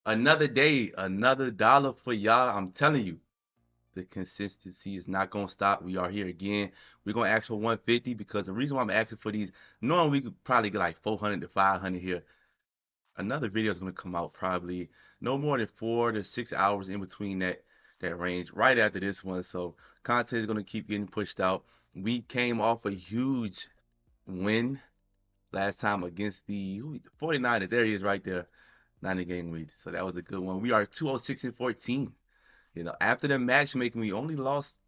Another day, another dollar for y'all. I'm telling you, the consistency is not gonna stop. We are here again. We're gonna ask for 150 because the reason why I'm asking for these, knowing we could probably get like 400 to 500 here. Another video is gonna come out probably no more than 4 to 6 hours in between that range, right after this one. So content is gonna keep getting pushed out. We came off a huge win last time against the 49ers. There he is right there. 90 game week. So that was a good one. We are 206 and 14. After the matchmaking, we only lost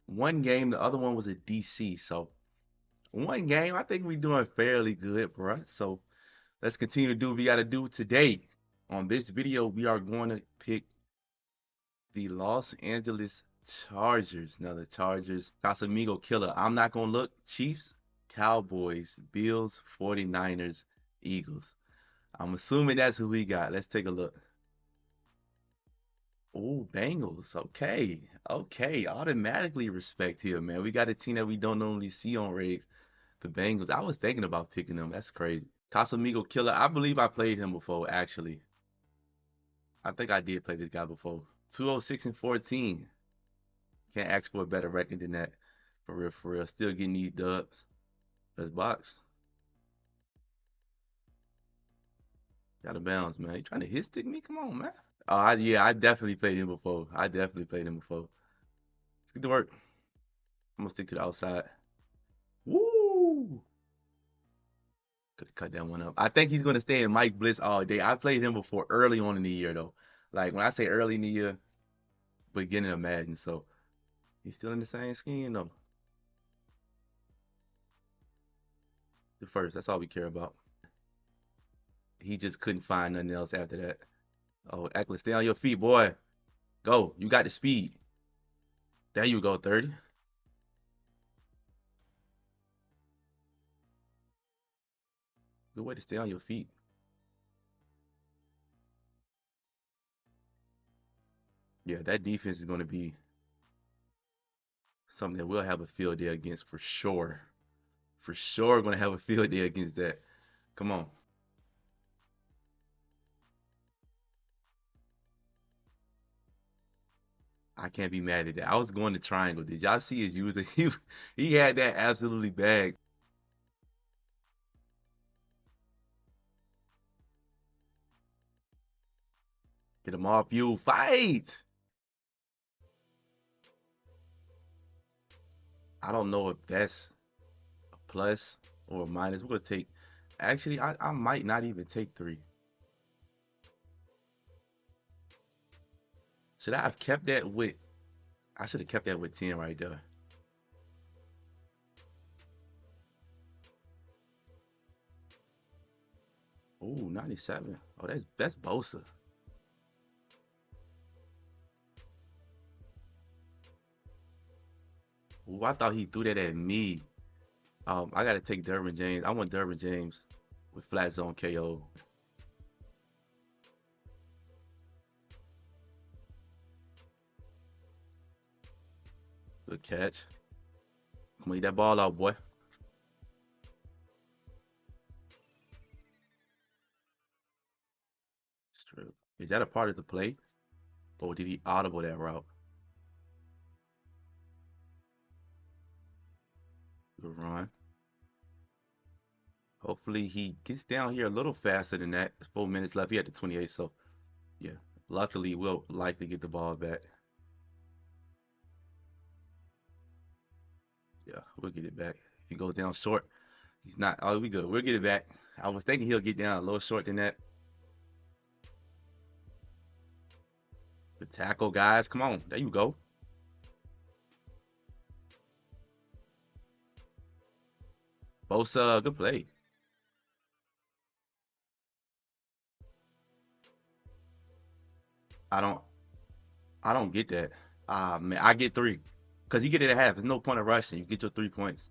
one game. The other one was at DC. So one game, I think we're doing fairly good, bruh. So let's continue to do what we got to do today. On this video, we are going to pick the Los Angeles Chargers. Now the Chargers, Casamigo killer. I'm not going to look. Chiefs, Cowboys, Bills, 49ers, Eagles. I'm assuming that's who we got. Let's take a look. Oh, Bengals. Okay. Okay. Automatically respect here, man. We got a team that we don't normally see on rigs. The Bengals. I was thinking about picking them. That's crazy. Casamigo Killer. I believe I played him before, actually. I think I did play this guy before. 206 and 14. Can't ask for a better record than that. For real, for real. Still getting these dubs. Let's box. Got to bounce, man. You trying to hit stick me? Come on, man. Oh, yeah, I definitely played him before. I definitely played him before. Let's get to work. I'm gonna stick to the outside. Woo! Could have cut that one up. I think he's gonna stay in Mike Blitz all day. I played him before early on in the year though. Like when I say early in the year, beginning of Madden. So he's still in the same scheme though. The first, that's all we care about. He just couldn't find nothing else after that. Oh, Eckler, stay on your feet, boy. Go. You got the speed. There you go, 30. Good way to stay on your feet. Yeah, that defense is going to be something that we'll have a field day against for sure. For sure, going to have a field day against that. Come on. I can't be mad at that. I was going to triangle. Did y'all see his user? He had that absolutely bagged. Get him off you. Fight! I don't know if that's a plus or a minus. We're going to take. Actually, I might not even take 3. Should I have kept that with. I should have kept that with 10 right there. Ooh, 97. Oh, that's Bosa. Ooh, I thought he threw that at me. I gotta take Derwin James. I want Derwin James with flat zone KO. Good catch. Come on, eat that ball out, boy. Strip. Is that a part of the play? Or did he audible that route? Good run. Hopefully he gets down here a little faster than that. 4 minutes left. He had the 28, so yeah. Luckily, we'll likely get the ball back. Yeah, we'll get it back. If he goes down short, he's not. Oh, we good. We'll get it back. I was thinking he'll get down a little short than that. The tackle, guys. Come on. There you go. Bosa, good play. I don't I don't get that. Ah man, I get 3. Cause you get it at half. There's no point of rushing. You get your 3 points.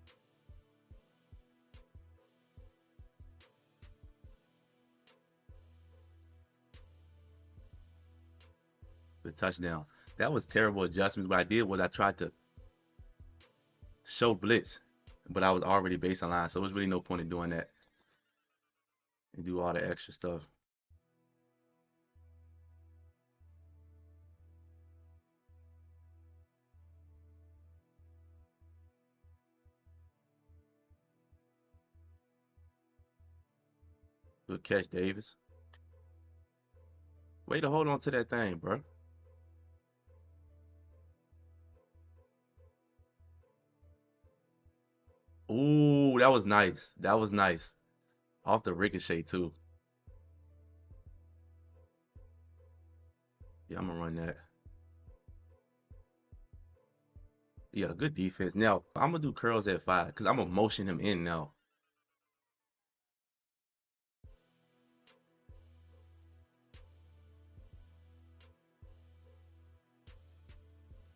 The touchdown. That was terrible adjustments. What I did was I tried to show blitz, but I was already based on line, so there's really no point in doing that and do all the extra stuff. Good catch, Davis. Way to hold on to that thing, bro. Ooh, that was nice. That was nice. Off the ricochet too. Yeah, I'm gonna run that. Yeah, good defense. Now I'm gonna do curls at 5 because I'm gonna motion him in now.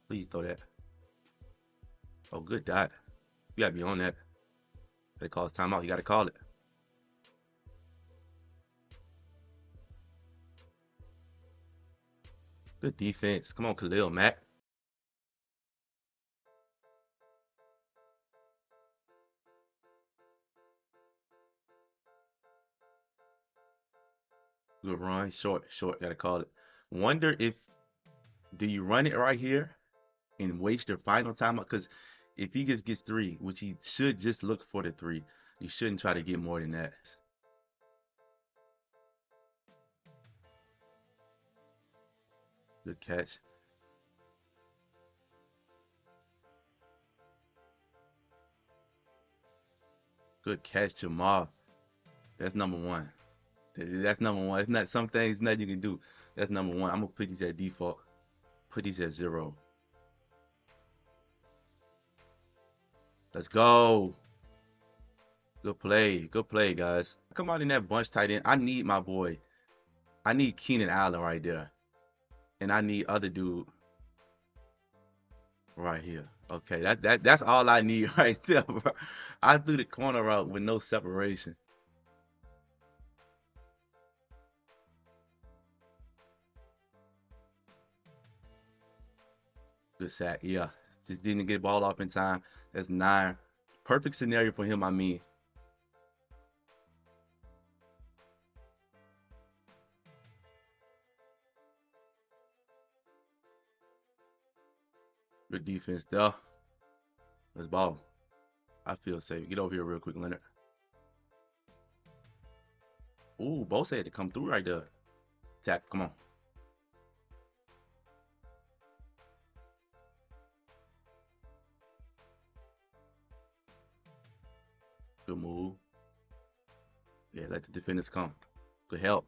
Please throw that. Oh, good dot. You gotta be on that. They call timeout. You gotta call it. Good defense. Come on, Khalil Mack. Good run. Short, short. Gotta call it. Wonder if do you run it right here and waste your final timeout? Because if he just gets 3, which he should just look for the 3, you shouldn't try to get more than that. Good catch. Good catch, Jamal. That's number 1. That's number 1. It's not some things nothing you can do. That's number 1. I'm gonna put these at default. Put these at 0. Let's go. Good play. Good play, guys. Come out in that bunch tight end. I need my boy. I need Keenan Allen right there. And I need other dude right here. Okay, that's all I need right there, bro. I threw the corner route with no separation. Good sack. Yeah. Just didn't get ball off in time. That's 9. Perfect scenario for him, I mean. Good defense there. Let's ball. I feel safe. Get over here real quick, Leonard. Ooh, Bose had to come through right there. Tap, come on. Good move. Yeah, let the defenders come. Good help.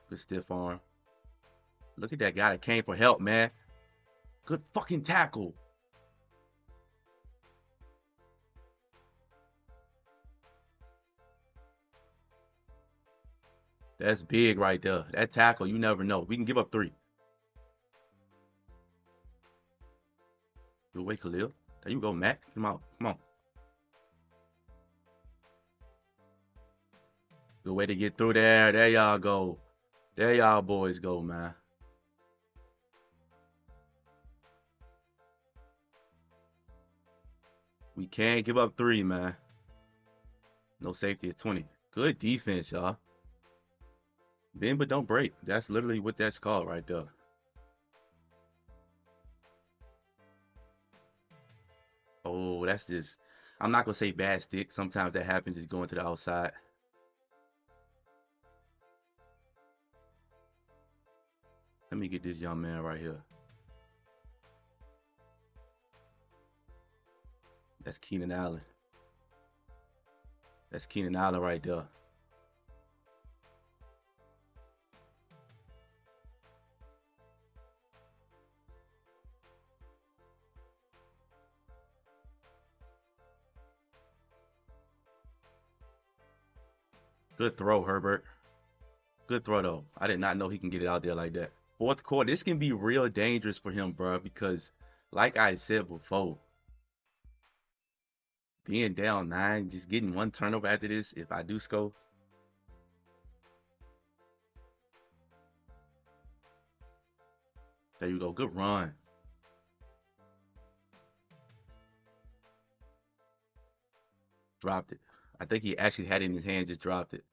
Good stiff arm. Look at that guy that came for help, man. Good fucking tackle. That's big right there. That tackle, you never know. We can give up 3. Good way, Khalil. There you go, Mac. Come on. Come on. Good way to get through there. There y'all go. There y'all boys go, man. We can't give up 3, man. No safety at 20. Good defense, y'all. Bend but don't break. That's literally what that's called right there. Oh, that's just, I'm not going to say bad stick. Sometimes that happens just going to the outside. Let me get this young man right here. That's Keenan Allen. That's Keenan Allen right there. Good throw, Herbert. Good throw, though. I did not know he can get it out there like that. Fourth quarter, this can be real dangerous for him, bro, because like I said before, being down 9, just getting 1 turnover after this, if I do score. There you go. Good run. Dropped it. I think he actually had it in his hand, just dropped it.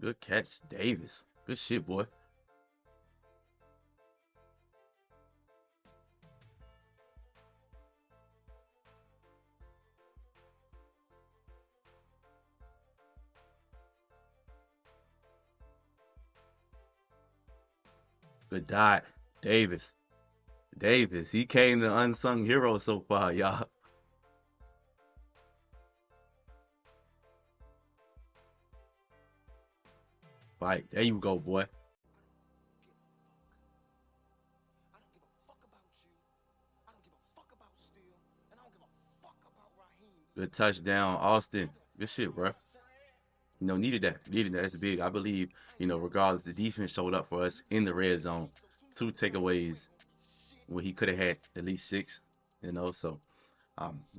Good catch, Davis. Good shit, boy. Good dot. Davis. Davis. He came the unsung hero so far, y'all. Right. There you go, boy. Good touchdown, Austin. Good shit, bro. Needed that. Needed that. That's big. I believe, regardless, the defense showed up for us in the red zone. 2 takeaways where he could have had at least 6, so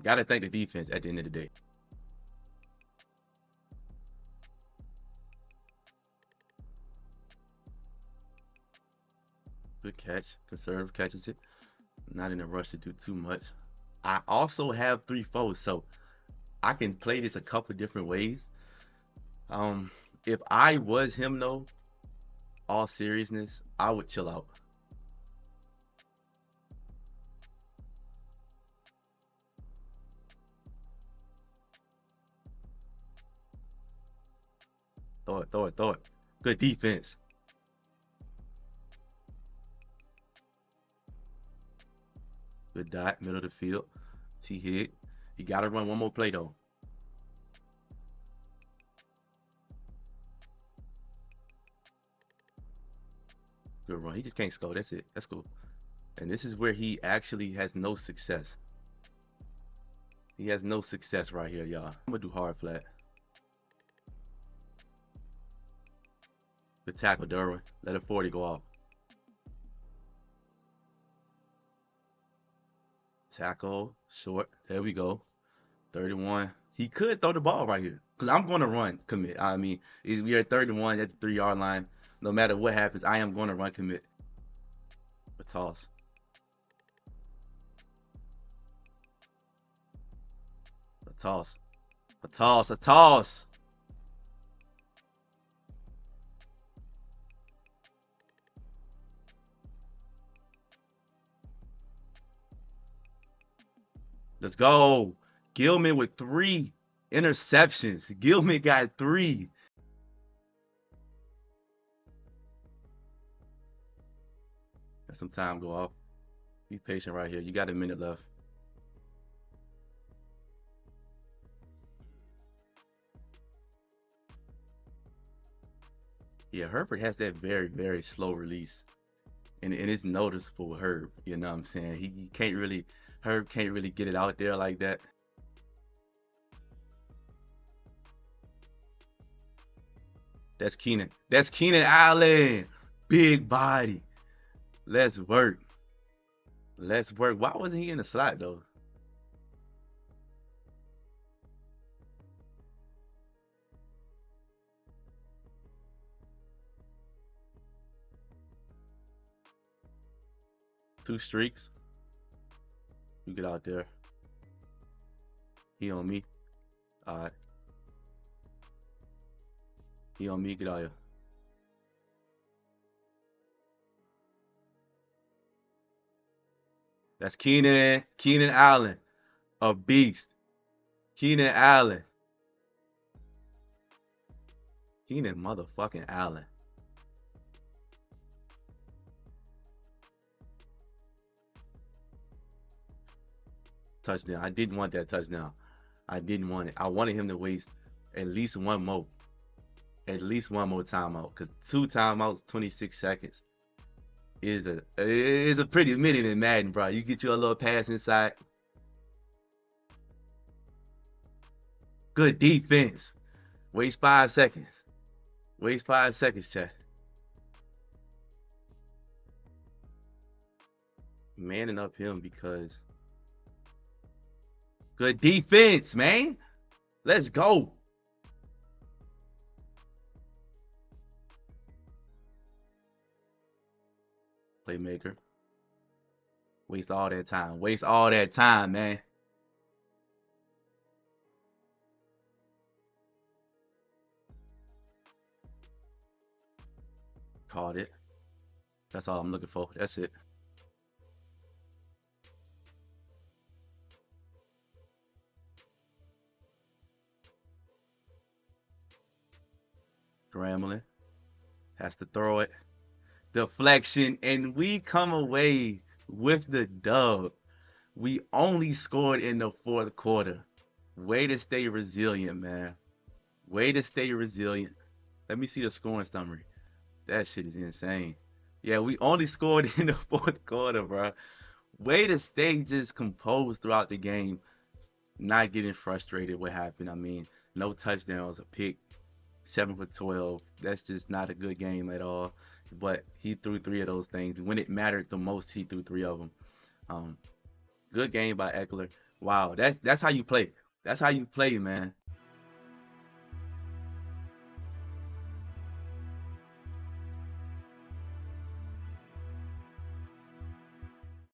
gotta thank the defense at the end of the day. Good catch. Conserve catches it. Not in a rush to do too much. I also have 3-4, so I can play this a couple different ways. If I was him though, all seriousness, I would chill out. Throw it, throw it, throw it. Good defense. Good dot, middle of the field. T hit. He gotta run one more play though. Good run. He just can't score. That's it. That's cool. And this is where he actually has no success. He has no success right here, y'all. I'm gonna do hard flat. Good tackle, Derwin. Let a 40 go off. Tackle, short. There we go. 31. He could throw the ball right here. Because I'm going to run commit. I mean, we are at 31 at the 3-yard line. No matter what happens, I am going to run commit. A toss. A toss. A toss. A toss. Let's go. Gilman with 3 interceptions. Gilman got 3. Let some time go off. Be patient right here. You got a minute left. Yeah, Herbert has that very, very slow release. And it's noticeable with Herb. You know what I'm saying? He can't really, Herb can't really get it out there like that. That's Keenan. That's Keenan Allen. Big body. Let's work. Let's work. Why wasn't he in the slot though? Two streaks. You get out there. He on me. All right. He on me. Get out here. That's Keenan. Keenan Allen. A beast. Keenan Allen. Keenan motherfucking Allen. Touchdown. I didn't want that touchdown. I didn't want it. I wanted him to waste at least one more. At least one more timeout. Because 2 timeouts, 26 seconds is a pretty minute in Madden, bro. You get you a little pass inside. Good defense. Waste 5 seconds. Waste 5 seconds, chat. Manning up him because good defense, man. Let's go. Playmaker. Waste all that time. Waste all that time, man. Caught it. That's all I'm looking for. That's it. Grambling has to throw it. Deflection, and we come away with the dub. We only scored in the fourth quarter. Way to stay resilient, man. Way to stay resilient. Let me see the scoring summary. That shit is insane. Yeah, we only scored in the fourth quarter, bro. Way to stay just composed throughout the game, not getting frustrated. What happened? I mean, no touchdowns, a pick, 7 for 12. That's just not a good game at all. But he threw three of those things. When it mattered the most, he threw three of them. Um, Good game by Eckler. Wow, that's how you play. That's how you play, man.